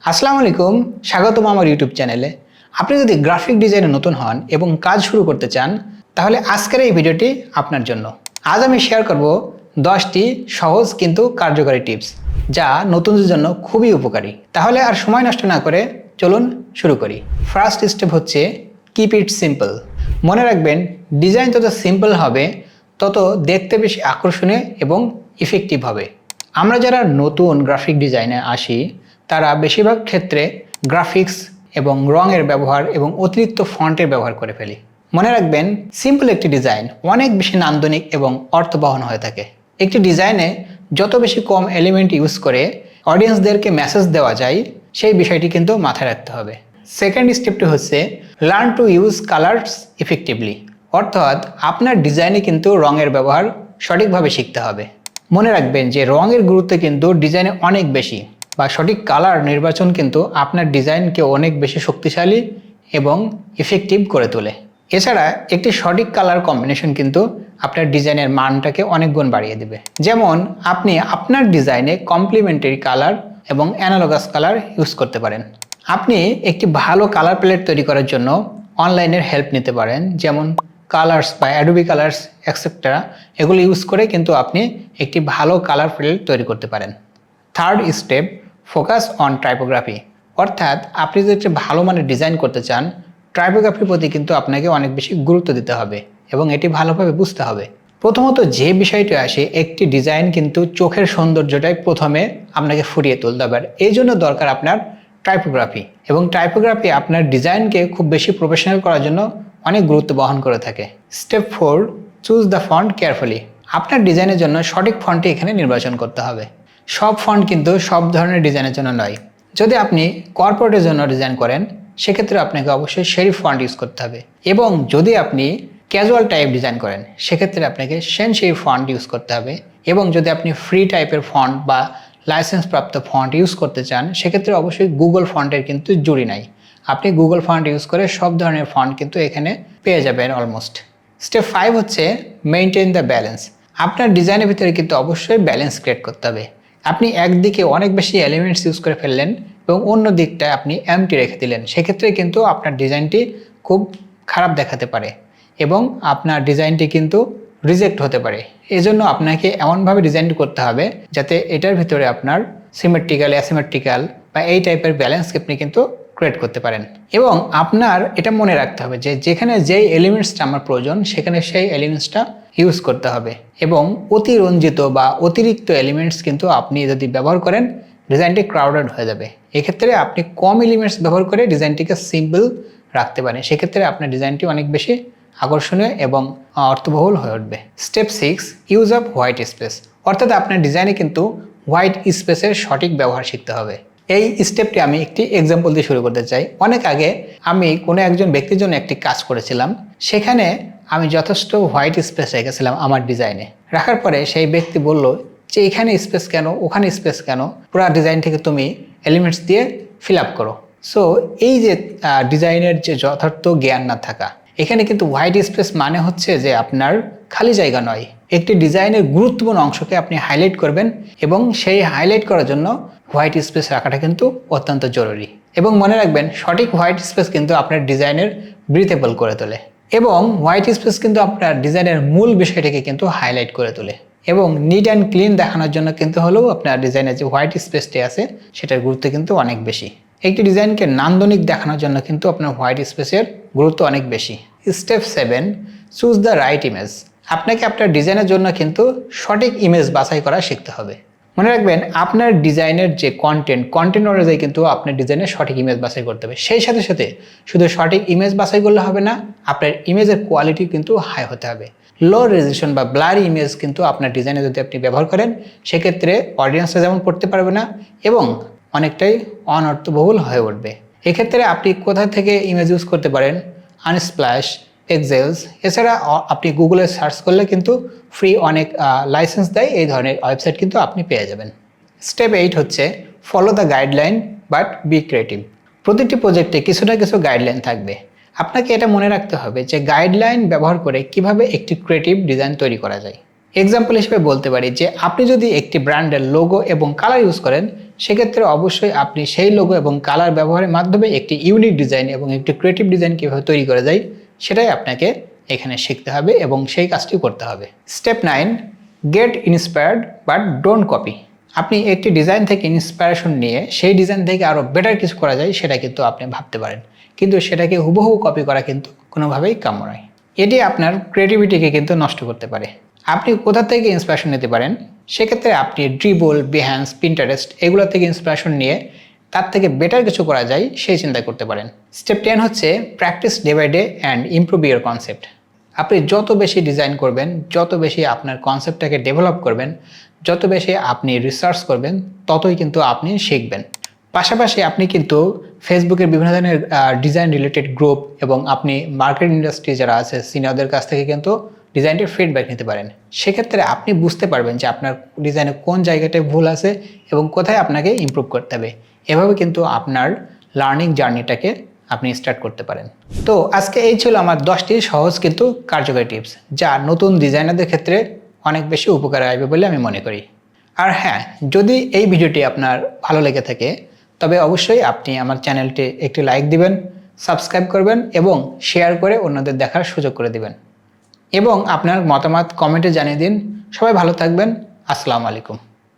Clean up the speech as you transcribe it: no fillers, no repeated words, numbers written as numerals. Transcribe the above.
আসসালামু আলাইকুম, স্বাগতম আমার ইউটিউব চ্যানেলে। আপনি যদি গ্রাফিক ডিজাইনে নতুন হন এবং কাজ শুরু করতে চান, তাহলে আজকের এই ভিডিওটি আপনার জন্য। আজ আমি শেয়ার করব 10টি সহজ কিন্তু কার্যকরী টিপস, যা নতুনদের জন্য খুবই উপকারী। তাহলে আর সময় নষ্ট না করে চলুন শুরু করি। ফার্স্ট স্টেপ হচ্ছে কিপ ইট সিম্পল। মনে রাখবেন, ডিজাইন যত সিম্পল হবে তত দেখতে বেশি আকর্ষণীয় এবং ইফেক্টিভ হবে। আমরা যারা নতুন গ্রাফিক ডিজাইনে আসি, তারা বেশিরভাগ ক্ষেত্রে গ্রাফিক্স এবং রঙের ব্যবহার এবং অতিরিক্ত ফন্টের ব্যবহার করে ফেলি। মনে রাখবেন, সিম্পল একটি ডিজাইন অনেক বেশি নান্দনিক এবং অর্থবহন হয়ে থাকে। একটি ডিজাইনে যত বেশি কম এলিমেন্ট ইউজ করে অডিয়েন্সদেরকে মেসেজ দেওয়া যায়, সেই বিষয়টি কিন্তু মাথায় রাখতে হবে। সেকেন্ড স্টেপটি হচ্ছে learn to use colours effectively. অর্থাৎ আপনার ডিজাইনে কিন্তু রঙের ব্যবহার সঠিকভাবে শিখতে হবে। মনে রাখবেন যে রঙের গুরুত্ব কিন্তু ডিজাইনে অনেক বেশি, বা সঠিক কালার নির্বাচন কিন্তু আপনার ডিজাইনকে অনেক বেশি শক্তিশালী এবং ইফেক্টিভ করে তোলে। এছাড়া একটি সঠিক কালার কম্বিনেশন কিন্তু আপনার ডিজাইনের মানটাকে অনেক গুণ বাড়িয়ে দেবে। যেমন আপনি আপনার ডিজাইনে কমপ্লিমেন্টারি কালার এবং অ্যানালগাস কালার ইউজ করতে পারেন। আপনি একটি ভালো কালার প্যালেট তৈরি করার জন্য অনলাইনের হেল্প নিতে পারেন, যেমন কালার্স বা অ্যাডোবি কালার্স এক্সেট্রা। এগুলো ইউজ করে কিন্তু আপনি একটি ভালো কালার প্যালেট তৈরি করতে পারেন। Third step, focus on typography. অর্থাৎ আপনি যদি একটি ভালো মানের ডিজাইন করতে চান, টাইপোগ্রাফির প্রতি কিন্তু আপনাকে অনেক বেশি গুরুত্ব দিতে হবে এবং এটি ভালোভাবে বুঝতে হবে। প্রথমত যে বিষয়টি আসে, একটি ডিজাইন কিন্তু চোখের সৌন্দর্যটাই প্রথমে আপনাকে ফুটিয়ে তুলতে হবে। এই জন্য দরকার আপনার টাইপোগ্রাফি, এবং টাইপোগ্রাফি আপনার ডিজাইনকে খুব বেশি প্রফেশনাল করার জন্য অনেক গুরুত্ব বহন করে থাকে। Step 4, choose the font carefully. আপনার ডিজাইনের জন্য সঠিক ফন্টটি এখানে নির্বাচন করতে হবে। সব ফন্ট কিন্তু সব ধরনের ডিজাইনের জন্য নয়। যদি আপনি কর্পোরেটের জন্য ডিজাইন করেন, সেক্ষেত্রে আপনাকে অবশ্যই সেরিফ ফন্ট ইউজ করতে হবে, এবং যদি আপনি ক্যাজুয়াল টাইপ ডিজাইন করেন, সেক্ষেত্রে আপনাকে সেন সেরিফ ফন্ট ইউজ করতে হবে। এবং যদি আপনি ফ্রি টাইপের ফন্ট বা লাইসেন্স প্রাপ্ত ফন্ট ইউজ করতে চান, সেক্ষেত্রে অবশ্যই গুগল ফন্টের কিন্তু জুড়ি নাই। আপনি গুগল ফন্ট ইউজ করে সব ধরনের ফন্ট কিন্তু এখানে পেয়ে যাবেন অলমোস্ট। স্টেপ 5 হচ্ছে মেইনটেইন দ্য ব্যালেন্স। আপনার ডিজাইনের ভিতরে কিন্তু অবশ্যই ব্যালেন্স ক্রিয়েট করতে হবে। আপনি একদিকে অনেক বেশি এলিমেন্টস ইউজ করে ফেললেন এবং অন্য দিকটা আপনি এমটি রেখে দিলেন, সেক্ষেত্রে কিন্তু আপনার ডিজাইনটি খুব খারাপ দেখাতে পারে এবং আপনার ডিজাইনটি কিন্তু রিজেক্ট হতে পারে। এজন্য আপনাকে এমনভাবে ডিজাইনটি করতে হবে যাতে এটার ভিতরে আপনার সিমেট্রিক্যাল, অ্যাসিমেট্রিক্যাল বা এই টাইপের ব্যালেন্স আপনি কিন্তু ক্রিয়েট করতে পারেন। এবং আপনার এটা মনে রাখতে হবে যে যেখানে যেই এলিমেন্টসটা আমার প্রয়োজন, সেখানে সেই এলিমেন্টসটা ইউজ করতে হবে। এবং অতিরঞ্জিত বা অতিরিক্ত এলিমেন্টস কিন্তু আপনি যদি ব্যবহার করেন, ডিজাইনটি ক্রাউডেড হয়ে যাবে। এক্ষেত্রে আপনি কম এলিমেন্টস ব্যবহার করে ডিজাইনটিকে সিম্পল রাখতে পারেন, সেক্ষেত্রে আপনার ডিজাইনটি অনেক বেশি আকর্ষণীয় এবং অর্থবহুল হয়ে উঠবে। Step 6, use off white space. অর্থাৎ আপনার ডিজাইনে কিন্তু হোয়াইট স্পেসের সঠিক ব্যবহার শিখতে হবে। এই স্টেপটি আমি একটি এক্সাম্পল দিয়ে শুরু করতে চাই। অনেক আগে আমি কোনো একজন ব্যক্তির জন্য একটি কাজ করেছিলাম, সেখানে আমি যথেষ্ট হোয়াইট স্পেস রেখেছিলাম আমার ডিজাইনে। রাখার পরে সেই ব্যক্তি বলল যে এখানে স্পেস কেন, ওখানে স্পেস কেন, পুরো ডিজাইন থেকে তুমি এলিমেন্টস দিয়ে ফিল আপ করো। সো এই যে ডিজাইনের যে যথার্থ জ্ঞান না থাকা, এখানে কিন্তু হোয়াইট স্পেস মানে হচ্ছে যে আপনার খালি জায়গা নয়, একটি ডিজাইনের গুরুত্বপূর্ণ অংশকে আপনি হাইলাইট করবেন, এবং সেই হাইলাইট করার জন্য হোয়াইট স্পেস রাখাটা কিন্তু অত্যন্ত জরুরি। এবং মনে রাখবেন, সঠিক হোয়াইট স্পেস কিন্তু আপনার ডিজাইনের ব্রিথেবল করে তোলে, এবং হোয়াইট স্পেস কিন্তু আপনার ডিজাইনের মূল বিষয়টিকে কিন্তু হাইলাইট করে তোলে। এবং নিট অ্যান্ড ক্লিন দেখানোর জন্য কিন্তু হলেও আপনার ডিজাইনের যে হোয়াইট স্পেসটি আছে, সেটার গুরুত্ব কিন্তু অনেক বেশি। একটি ডিজাইনকে নান্দনিক দেখানোর জন্য কিন্তু আপনার হোয়াইট স্পেসের গুরুত্ব অনেক বেশি। Step 7, choose the right image. আপনাকে আপনার ডিজাইনের জন্য কিন্তু সঠিক ইমেজ বাছাই করা শিখতে হবে। মনে রাখবেন, আপনার ডিজাইনের যে কন্টেন্ট অনুযায়ী কিন্তু আপনার ডিজাইনের সঠিক ইমেজ বাছাই করতে হবে। সেই সাথে সাথে শুধু সঠিক ইমেজ বাছাই করলে হবে না, আপনার ইমেজের কোয়ালিটি কিন্তু হাই হতে হবে। লো রেজলিউশন বা ব্লারি ইমেজ কিন্তু আপনার ডিজাইনে যদি আপনি ব্যবহার করেন, সেক্ষেত্রে অডিয়েন্সরা যেমন পড়তে পারবে না এবং অনেকটাই অনর্থবহুল হয়ে উঠবে। এক্ষেত্রে আপনি কোথা থেকে ইমেজ ইউজ করতে পারেন? আনস্প্ল্যাশ, এক্সেলস, এছাড়া আপনি গুগলে সার্চ করলে কিন্তু ফ্রি অনেক লাইসেন্স দেয়, এই ধরনের ওয়েবসাইট কিন্তু আপনি পেয়ে যাবেন। স্টেপ 8 হচ্ছে follow the guideline but be creative. প্রতিটি প্রজেক্টে কিছু না কিছু গাইডলাইন থাকবে। আপনাকে এটা মনে রাখতে হবে যে গাইডলাইন ব্যবহার করে কিভাবে একটি ক্রিয়েটিভ ডিজাইন তৈরি করা যায়। এক্সাম্পল হিসেবে বলতে পারি যে আপনি যদি একটি ব্র্যান্ডের লোগো এবং কালার ইউজ করেন, সেক্ষেত্রে অবশ্যই আপনি সেই লোগো এবং কালার ব্যবহারের মাধ্যমে একটি ইউনিক ডিজাইন এবং একটি ক্রিয়েটিভ ডিজাইন কীভাবে তৈরি করা যায় সেটাই আপনাকে এখানে শিখতে হবে এবং সেই কাজটি করতে হবে। Step 9, get inspired but don't copy. আপনি একটি ডিজাইন থেকে ইন্সপিরেশন নিয়ে সেই ডিজাইন থেকে আরও বেটার কিছু করা যায় সেটা কিন্তু আপনি ভাবতে পারেন, কিন্তু সেটাকে হুবহু কপি করা কিন্তু কোনোভাবেই কাম্য নয়। এটি আপনার ক্রিয়েটিভিটিকে কিন্তু নষ্ট করতে পারে। আপনি কোথা থেকে ইন্সপিরেশন নিতে পারেন? সেক্ষেত্রে আপনি ড্রিবল, বিহ্যান্স, পিন্টারেস্ট এগুলো থেকে ইন্সপিরেশন নিয়ে তার থেকে বেটার কিছু করা যায় সেই চিন্তা করতে পারেন। স্টেপ 10 হচ্ছে practice day by day and improve your concept. আপনি যত বেশি ডিজাইন করবেন, যত বেশি আপনার কনসেপ্টটাকে ডেভেলপ করবেন, যত বেশি আপনি রিসার্চ করবেন, ততই কিন্তু আপনি শিখবেন। পাশাপাশি আপনি কিন্তু ফেসবুকের বিভিন্ন ধরনের ডিজাইন রিলেটেড গ্রুপ এবং আপনি মার্কেট ইন্ডাস্ট্রি যারা আছে সিনিয়রদের কাছ থেকে কিন্তু ডিজাইনটির ফিডব্যাক নিতে পারেন। সেক্ষেত্রে আপনি বুঝতে পারবেন যে আপনার ডিজাইনে কোন জায়গাটায় ভুল আছে এবং কোথায় আপনাকে ইমপ্রুভ করতে হবে। এভাবে কিন্তু আপনার লার্নিং জার্নিটাকে আপনি স্টার্ট করতে পারেন। তো আজকে এই ছিল আমার 10টি সহজ কিন্তু কার্যকরী টিপস, যা নতুন ডিজাইনারদের ক্ষেত্রে অনেক বেশি উপকারে আসবে বলে আমি মনে করি। আর হ্যাঁ, যদি এই ভিডিওটি আপনার ভালো লেগে থাকে তবে অবশ্যই আপনি আমার চ্যানেলটি একটি লাইক দিবেন, সাবস্ক্রাইব করবেন এবং শেয়ার করে অন্যদের দেখার সুযোগ করে দিবেন এবং আপনার মতামত কমেন্টে জানিয়ে দিন। সবাই ভালো থাকবেন। আসসালামু আলাইকুম।